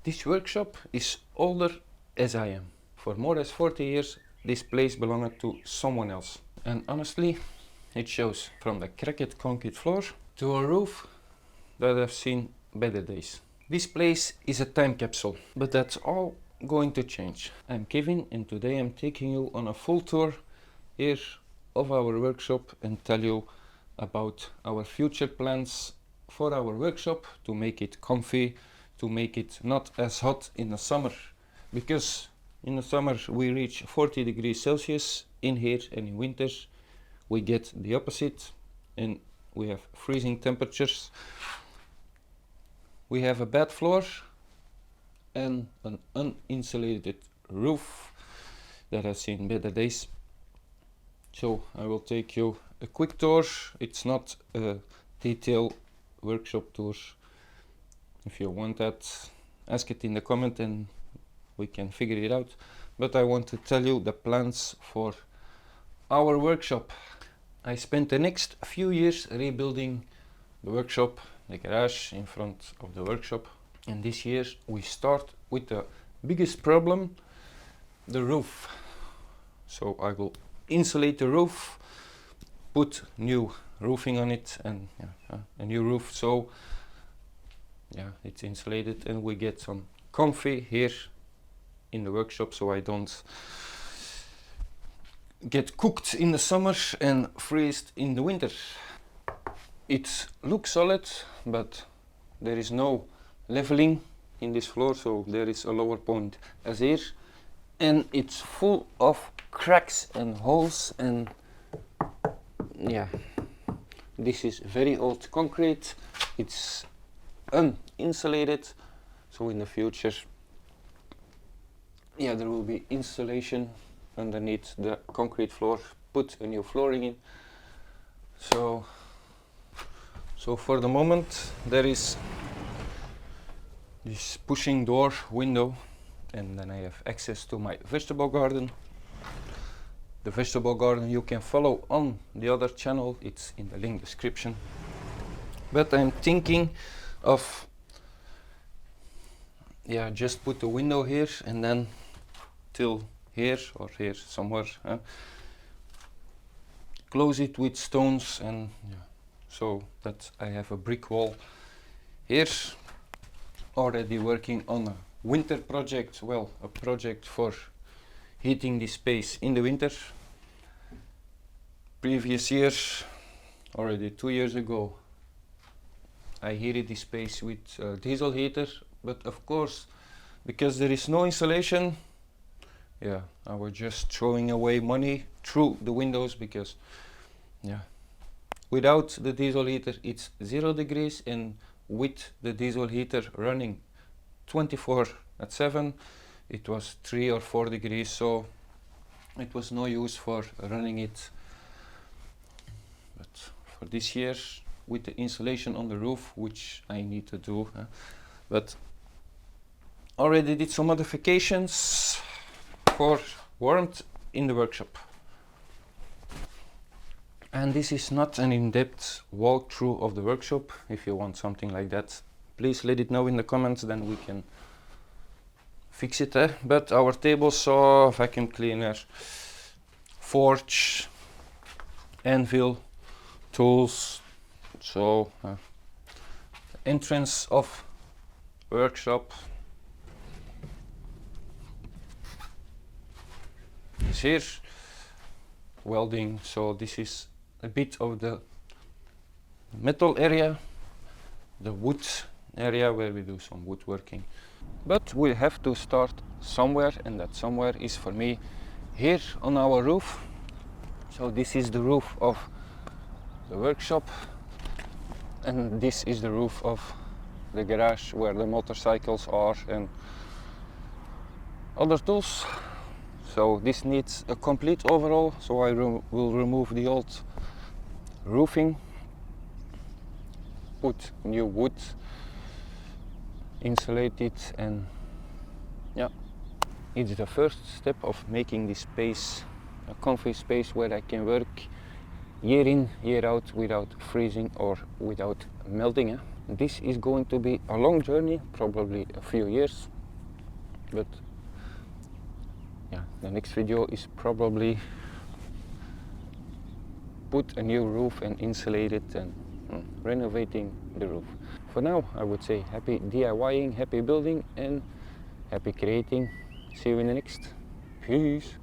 This workshop is older as I am. For more than 40 years this place belonged to someone else. And honestly, it shows, from the cracked concrete floor to a roof that I've seen better days. This place is a time capsule, but that's all going to change. I'm Kevin and today I'm taking you on a full tour here of our workshop and tell you about our future plans for our workshop to make it comfy, to make it not as hot in the summer, because in the summer we reach 40 degrees Celsius in here, and in winter we get the opposite and we have freezing temperatures. We have a bed floor and an uninsulated roof that has seen better days. So I will take you a quick tour. It's not a detailed workshop tour. If you want that, ask it in the comment and we can figure it out. But I want to tell you the plans for our workshop. I spent the next few years rebuilding the workshop, the garage in front of the workshop. And this year we start with the biggest problem, the roof. So I will insulate the roof, put new roofing on it, and a new roof, so it's insulated and we get some comfy here in the workshop, so I don't get cooked in the summer and freeze in the winter. It looks solid, but there is no leveling in this floor, so there is a lower point as here, and it's full of cracks and holes, and this is very old concrete. It's uninsulated, so in the future there will be insulation underneath the concrete floor, put a new flooring in. So for the moment there is this pushing door window, and then I have access to my vegetable garden. The vegetable garden you can follow on the other channel, it's in the link description. But I'm thinking of just put the window here and then till here or here somewhere, close it with stones, and so that I have a brick wall here. Already working on a winter project, well, a project for heating this space in the winter. Previous year, already 2 years ago, I heated this space with a diesel heater, but of course, because there is no insulation, I was just throwing away money through the windows, because without the diesel heater it's 0 degrees, and with the diesel heater running 24/7 it was 3 or 4 degrees, so it was no use for running it. But for this year, with the insulation on the roof, which I need to do, but already did some modifications for warmth in the workshop. And this is not an in-depth walkthrough of the workshop. If you want something like that, please let it know in the comments, then we can fix it. But our table saw, vacuum cleaner, forge, anvil, tools. So entrance of workshop is here. Welding, so this is a bit of the metal area, the wood area where we do some woodworking. But we have to start somewhere, and that somewhere is for me here on our roof. So this is the roof of the workshop, and this is the roof of the garage where the motorcycles are and other tools. So this needs a complete overhaul, so I will remove the old roofing, put new wood, insulate it, and it's the first step of making this space a comfy space where I can work year in, year out without freezing or without melting. This is going to be a long journey, probably a few years, but yeah, the next video is probably put a new roof and insulate it and renovating the roof. For now, I would say happy DIYing, happy building, and happy creating. See you in the next. Peace.